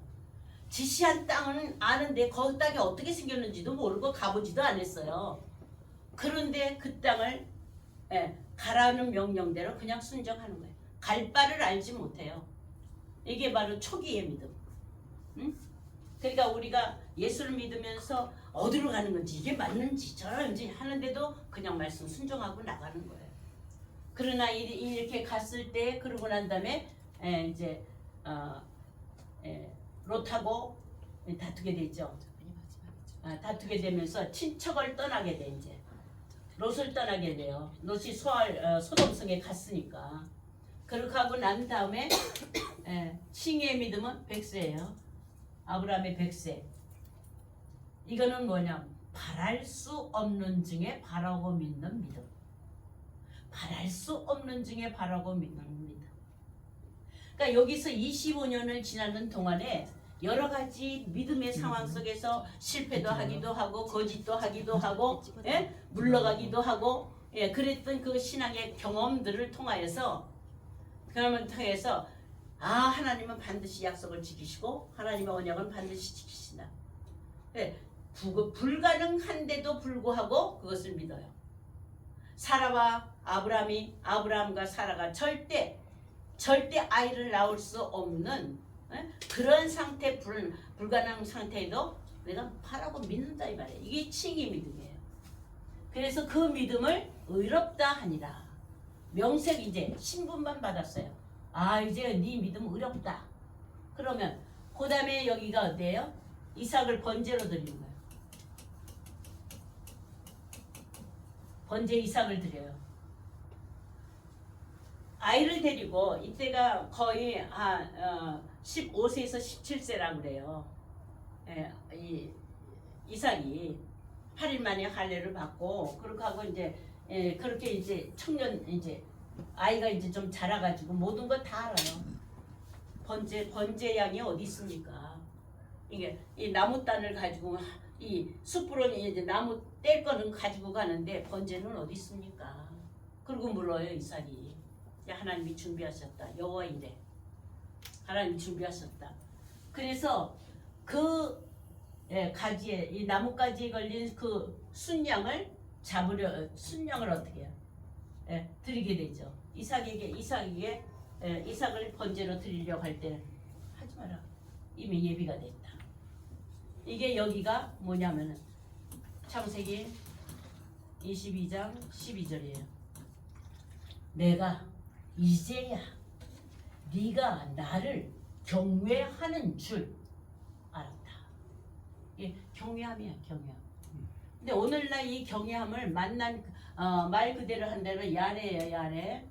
지시한 땅은 아는데 그 땅이 어떻게 생겼는지도 모르고 가보지도 않았어요. 그런데 그 땅을 가라는 명령대로 그냥 순종하는 거예요. 갈 바를 알지 못해요. 이게 바로 초기의 믿음. 응? 그러니까 우리가 예수를 믿으면서 어디로 가는 건지 이게 맞는지 저런지 하는데도 그냥 말씀 순종하고 나가는 거예요. 그러나 이렇게 갔을 때 그러고 난 다음에 이제 롯하고 다투게 되죠. 다투게 되면서 친척을 떠나게 돼 이제 롯을 떠나게 돼요. 롯이 소돔성에 갔으니까. 그렇게 하고 난 다음에 칭의의 믿음은 100세예요. 아브라함의 100세. 이거는 뭐냐? 바랄 수 없는 중에 바라고 믿는 믿음. 바랄 수 없는 중에 바라고 믿는 믿음. 그러니까 여기서 25년을 지나는 동안에 여러 가지 믿음의 상황 속에서 실패도 하기도 하고 거짓도 하기도 하고 물러가기도 하고 그랬던 그 신앙의 경험들을 통하여서 하나님은 반드시 약속을 지키시고 하나님의 언약은 반드시 지키신다. 불가능한데도 불구하고 그것을 믿어요. 사라와 아브라함과 사라가 절대 아이를 낳을 수 없는 그런 상태, 불가능한 상태에도 내가 바라고 믿는다 이 말이에요. 이게 칭의 믿음이에요. 그래서 그 믿음을 의롭다 하니라. 명색 이제 신분만 받았어요. 이제 네 믿음 의롭다. 그러면 그 다음에 여기가 어때요? 이삭을 번제로 드리는 거예요. 번제 이삭을 드려요. 아이를 데리고 이때가 거의 15세에서 17세라고 그래요. 이삭이 8일 만에 할례를 받고 그렇게 하고 이제 그렇게 이제 청년 이제 아이가 이제 좀 자라가지고 모든 걸 다 알아요. 번제 양이 어디 있습니까? 이게 이 나무단을 가지고 이 숯불은 이제 나무 뗄 거는 가지고 가는데 번제는 어디 있습니까? 그리고 물어요 이삭이. 하나님이 준비하셨다. 여호와 이래. 하나님이 준비하셨다. 그래서 그 가지에 이 나뭇가지에 걸린 그 순양을 순양을 어떻게 해요? 드리게 되죠. 이삭을 번제로 드리려고 할 때는 하지 마라. 이미 예비가 됐다. 이게 여기가 뭐냐면은 창세기 22장 12절이에요. 내가 이제야 네가 나를 경외하는 줄 알았다. 이게 경외함이야, 경외함. 근데 오늘날 이 경외함을 만난 말 그대로 한다면 야레예요, 야레.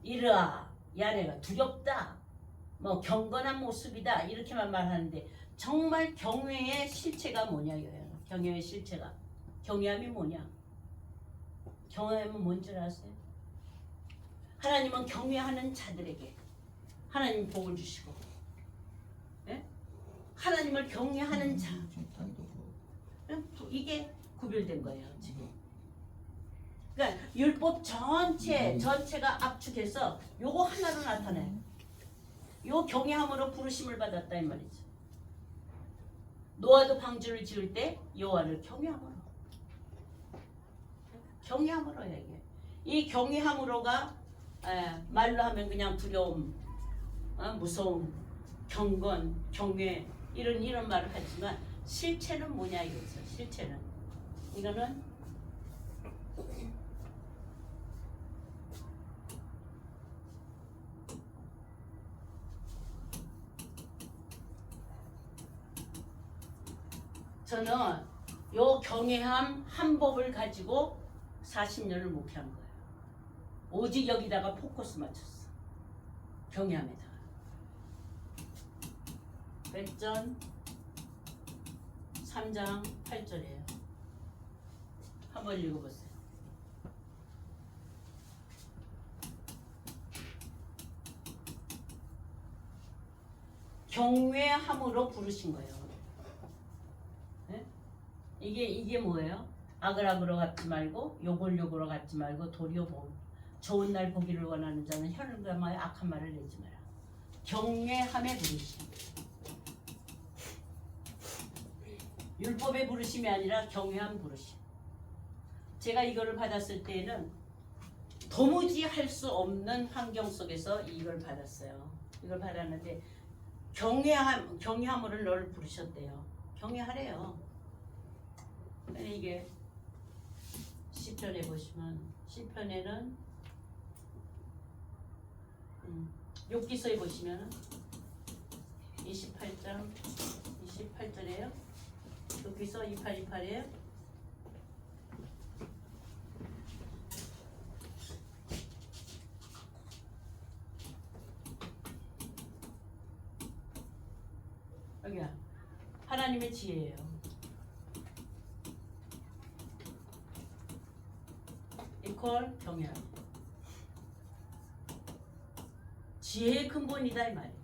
이르아, 야레가 두렵다. 뭐 경건한 모습이다 이렇게만 말하는데 정말 경외의 실체가 뭐냐 이거예요. 경외의 실체가. 경외함이 뭐냐? 경외함은 뭔지 아세요? 하나님은 경외하는 자들에게 하나님 복을 주시고 하나님을 경외하는 자 이게 구별된 거예요 지금. 그러니까 율법 전체가 압축해서 요거 하나로 나타내. 요 경외함으로 부르심을 받았다 이 말이죠. 노아도 방주를 지을 때 여호와를 경외함으로 얘기해. 이 경외함으로가 말로 하면 그냥 두려움, 무서움, 경건, 경외 이런 말을 하지만 실체는 뭐냐 이거죠. 실체는 이거는 저는 요 경외함 한 법을 가지고 40년을 목회한 거예요. 오직 여기다가 포커스 맞췄어. 경외함에다가. 백전 3장 8절이에요. 한번 읽어보세요. 경외함으로 부르신 거예요. 네? 이게 뭐예요? 악을 악으로 갚지 말고 욕을 욕으로 갚지 말고 도리어 좋은 날 보기를 원하는 자는 혀를 감아야 악한 말을 내지 마라. 경외함의 부르심. 율법의 부르심이 아니라 경외함 부르심. 제가 이거를 받았을 때에는 도무지 할 수 없는 환경 속에서 이걸 받았어요. 이걸 받았는데 경외함으로 너를 부르셨대요. 경외하래요. 이게 시편에 보시면 시편에는 욥기서에 보시면 28절이에요. 욥기서 28:28이에요. 여기야. 하나님의 지혜예요. 이퀄 경외. 지혜의 근본이다 이 말이에요.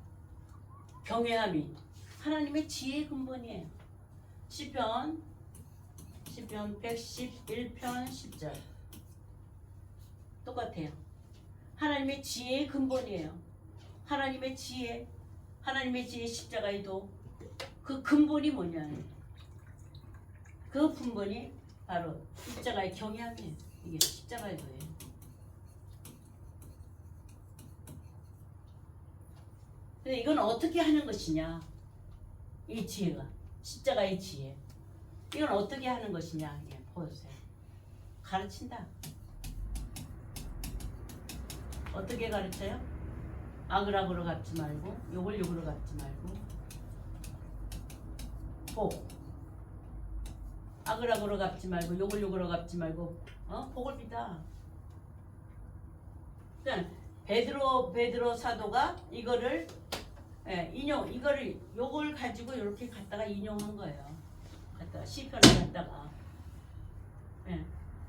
경외함이 하나님의 지혜의 근본이에요. 시편 111편 10절 똑같아요. 하나님의 지혜의 근본이에요. 하나님의 지혜 십자가에도 그 근본이 뭐냐? 그 근본이 바로 십자가의 경외함이에요. 이게 십자가의 거예요. 근데 이건 어떻게 하는 것이냐? 이 지혜가 십자가의 지혜. 이건 어떻게 하는 것이냐? 예, 보세요. 가르친다. 어떻게 가르쳐요? 악을 악으로 갚지 말고 욕을 욕으로 갚지 말고 복. 악을 악으로 갚지 말고 욕을 욕으로 갚지 말고 복을 비다. 그러니까 베드로 사도가 이거를 이거를 요걸 가지고 이렇게 갖다가 인용한 거예요. 갖다가 시편을 갖다가.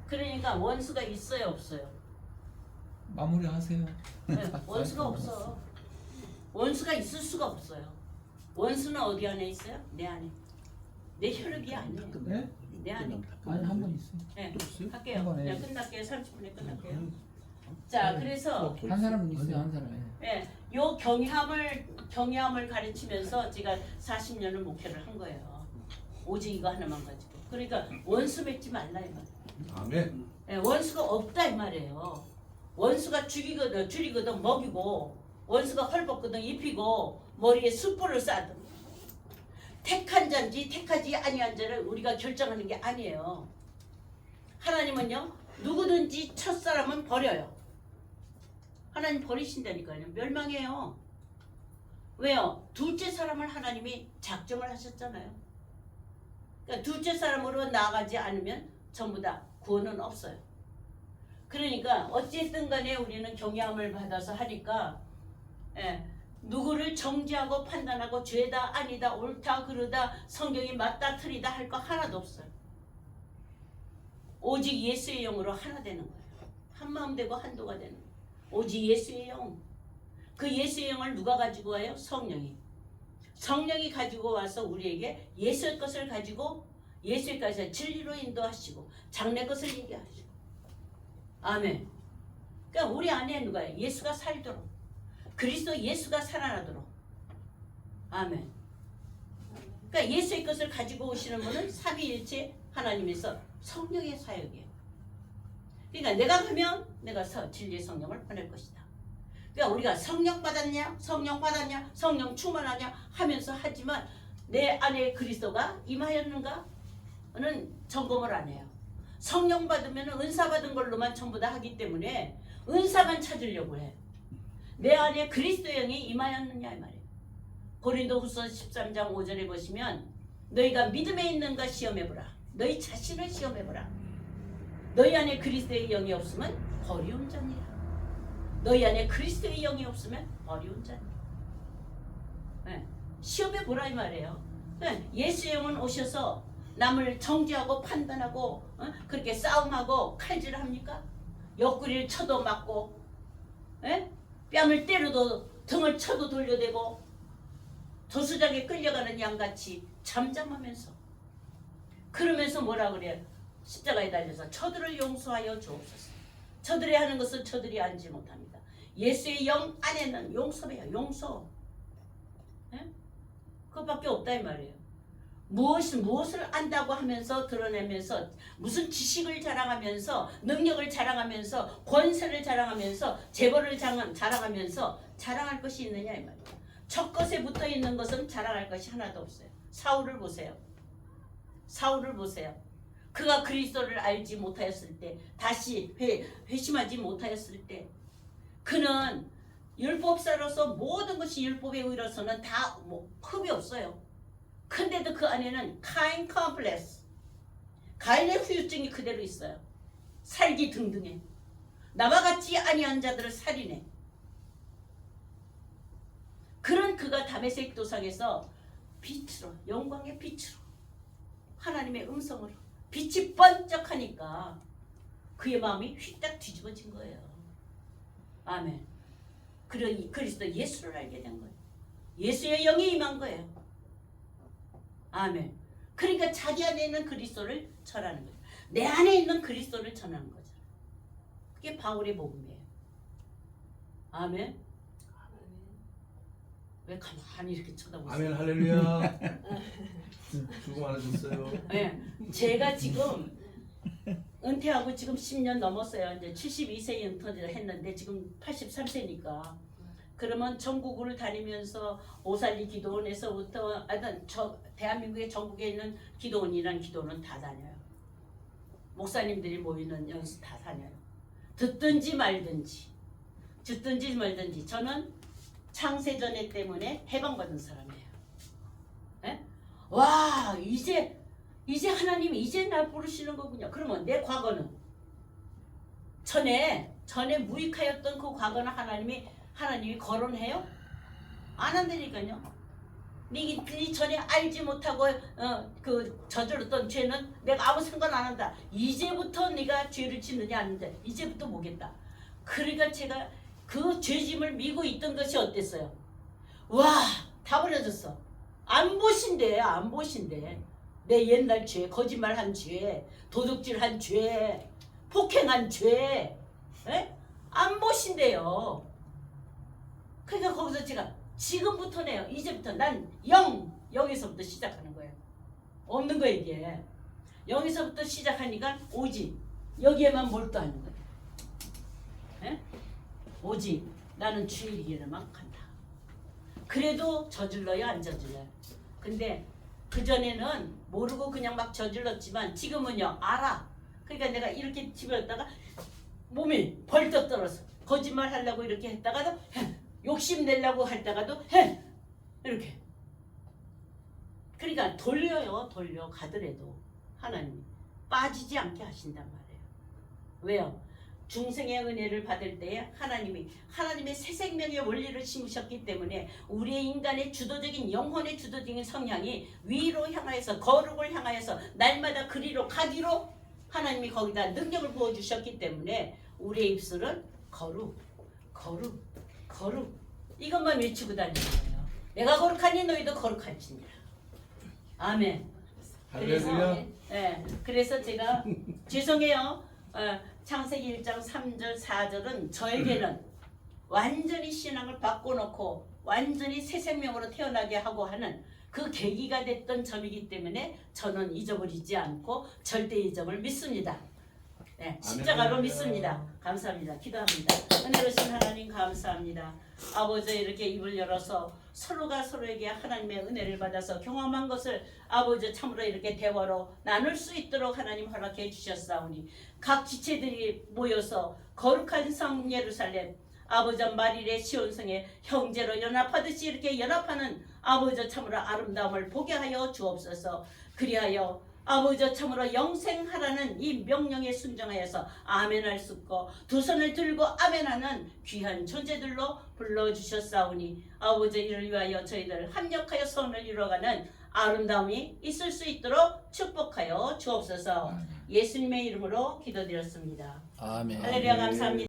그러니까 원수가 있어요, 없어요? 마무리하세요. 원수가 없어. 원수가 있을 수가 없어요. 원수는 어디 안에 있어요? 내 안에. 내 혈육이 아니에요. 네? 내 안에. 아니 한 번 있어요. 네, 한 할게요. 번에. 그냥 끝날게요. 30분에 끝날게요. 자, 그래서 한 사람은 있어요, 한 사람. 요 경외함을 가르치면서 제가 40년을 목회를 한 거예요. 오직 이거 하나만 가지고. 그러니까 원수 맺지 말라 이 말이에요. 아멘. 원수가 없다 이 말이에요. 원수가 줄이거든 먹이고, 원수가 헐벗거든 입히고, 머리에 숯불을 쌓든. 택한 자인지 택하지 아니한 자를 우리가 결정하는 게 아니에요. 하나님은요, 누구든지 첫사람은 버려요. 하나님 버리신다니까요. 멸망해요. 왜요? 둘째 사람을 하나님이 작정을 하셨잖아요. 그러니까 둘째 사람으로 나아가지 않으면 전부 다 구원은 없어요. 그러니까 어찌됐든 간에 우리는 경외함을 받아서 하니까 누구를 정죄하고 판단하고 죄다 아니다 옳다 그르다 성경이 맞다 틀리다 할 거 하나도 없어요. 오직 예수의 영으로 하나 되는 거예요. 한 마음 되고 한도가 되는 거예요. 오직 예수의 영. 그 예수의 영을 누가 가지고 와요? 성령이. 성령이 가지고 와서 우리에게 예수의 것을 가지고 예수의 것을 진리로 인도하시고 장래 것을 얘기하시고. 아멘. 그러니까 우리 안에 누가요? 예수가 살도록. 그리스도 예수가 살아나도록. 아멘. 그러니까 예수의 것을 가지고 오시는 분은 삼위일체 하나님에서 성령의 사역이에요. 그러니까 내가 가면 내가 진리의 성령을 보낼 것이다. 그러니까 우리가 성령 받았냐, 성령 충만하냐 하면서 하지만 내 안에 그리스도가 임하였는가는 점검을 안 해요. 성령 받으면 은사 받은 걸로만 전부 다 하기 때문에 은사만 찾으려고 해. 내 안에 그리스도의 영이 임하였느냐 이 말이에요. 고린도후서 13장 5절에 보시면 너희가 믿음에 있는가 시험해보라. 너희 자신을 시험해보라. 너희 안에 그리스도의 영이 없으면 버리운 자니라. 너희 안에 그리스도의 영이 없으면 버리운 자니라. 시험해보라 이 말이에요. 예수의 영은 오셔서 남을 정죄하고 판단하고 그렇게 싸움하고 칼질합니까? 옆구리를 쳐도 맞고 뺨을 때려도 등을 쳐도 돌려대고 도수장에 끌려가는 양같이 잠잠하면서 그러면서 뭐라 그래요? 십자가에 달려서 저들을 용서하여 주옵소서. 저들이 하는 것을 저들이 알지 못합니다. 예수의 영 안에는 용서해요. 용서. 그것밖에 없다 이 말이에요. 무엇을 안다고 하면서 드러내면서 무슨 지식을 자랑하면서 능력을 자랑하면서 권세를 자랑하면서 재벌을 자랑하면서 자랑할 것이 있느냐 이 말이에요. 첫 것에 붙어 있는 것은 자랑할 것이 하나도 없어요. 사울을 보세요. 사울을 보세요. 그가 그리스도를 알지 못하였을 때, 다시 회심하지 못하였을 때, 그는 율법사로서 모든 것이 율법에 의해서는 다 흠이 없어요. 근데도 그 안에는 카인 컴플렉스, 가인의 후유증이 그대로 있어요. 살기 등등해. 나와 같지 아니한 자들을 살이네. 그런 그가 다메섹 도상에서 빛으로, 영광의 빛으로, 하나님의 음성으로 빛이 번쩍하니까 그의 마음이 휘딱 뒤집어진 거예요. 아멘. 그러니 그리스도 예수를 알게 된 거예요. 예수의 영이 임한 거예요. 아멘. 그러니까 자기 안에 있는 그리스도를 전하는 거예요. 내 안에 있는 그리스도를 전하는 거죠. 그게 바울의 복음이에요. 아멘. 왜 가만히 이렇게 쳐다보세요? 아멘 할렐루야. 수고 많으셨어요. 네, 제가 지금 은퇴하고 지금 10년 넘었어요. 이제 72세에 은퇴를 했는데 지금 83세니까. 그러면 전국을 다니면서 오살리 기도원에서부터 하여튼 대한민국의 전국에 있는 기도원이란 기도원은 다 다녀요. 목사님들이 모이는 여기서 다 다녀요. 듣든지 말든지 저는 창세전에 때문에 해방받은 사람이에요. 네? 와, 이제 하나님이 이제 날 부르시는 거군요. 그러면 내 과거는 전에 무익하였던 그 과거는 하나님이 거론해요? 안 한다니까요. 네 전에 알지 못하고 그 저질렀던 죄는 내가 아무 상관 안 한다. 이제부터 네가 죄를 짓느냐 아닌데 이제부터 보겠다. 그러니까 제가 그 죄짐을 미고 있던 것이 어땠어요? 와, 다 버려졌어. 안 보신대. 내 옛날 죄, 거짓말한 죄, 도둑질한 죄, 폭행한 죄, 에? 안 보신대요. 그러니까 거기서 제가 지금부터네요. 이제부터 난 여기서부터 시작하는 거예요. 없는 거예요 이게. 여기서부터 시작하니까 오직 여기에만 몰두하는 거예요. 에? 오직 나는 주의 길에만 간다. 그래도 저질러요 안 저질러요? 근데 그전에는 모르고 그냥 막 저질렀지만 지금은요 알아. 그러니까 내가 이렇게 집어였다가 몸이 벌떡 떨어서 거짓말 하려고 이렇게 했다가도 욕심 내려고 했다가도 이렇게. 그러니까 돌려 가더라도 하나님이 빠지지 않게 하신단 말이에요. 왜요? 중생의 은혜를 받을 때에 하나님의 새 생명의 원리를 심으셨기 때문에 우리의 인간의 주도적인 영혼의 주도적인 성향이 위로 향하여서 거룩을 향하여서 날마다 그리로 가기로 하나님이 거기다 능력을 부어주셨기 때문에 우리의 입술은 거룩 이것만 외치고 다니는 거예요. 내가 거룩하니 너희도 거룩할지니라. 아멘. 그래서 제가 죄송해요. 창세기 1장 3절 4절은 저에게는 완전히 신앙을 바꿔놓고 완전히 새 생명으로 태어나게 하고 하는 그 계기가 됐던 점이기 때문에 저는 잊어버리지 않고 절대 이 점을 믿습니다. 네, 십자가로 믿습니다. 감사합니다. 기도합니다. 은혜로우신 하나님 감사합니다. 아버지 이렇게 입을 열어서 서로가 서로에게 하나님의 은혜를 받아서 경험한 것을 아버지 참으로 이렇게 대화로 나눌 수 있도록 하나님 허락해 주셨사오니 각 지체들이 모여서 거룩한 성 예루살렘 아버지 마릴의 시온성에 형제로 연합하듯이 이렇게 연합하는 아버지 참으로 아름다움을 보게 하여 주옵소서. 그리하여 아버지 참으로 영생하라는 이 명령에 순종하여서 아멘할 수 있고 두 손을 들고 아멘하는 귀한 존재들로 불러주셨사오니 아버지 이를 위하여 저희들 합력하여 선을 이루어가는 아름다움이 있을 수 있도록 축복하여 주옵소서. 예수님의 이름으로 기도드렸습니다. 아멘. 할렐루야 감사합니다.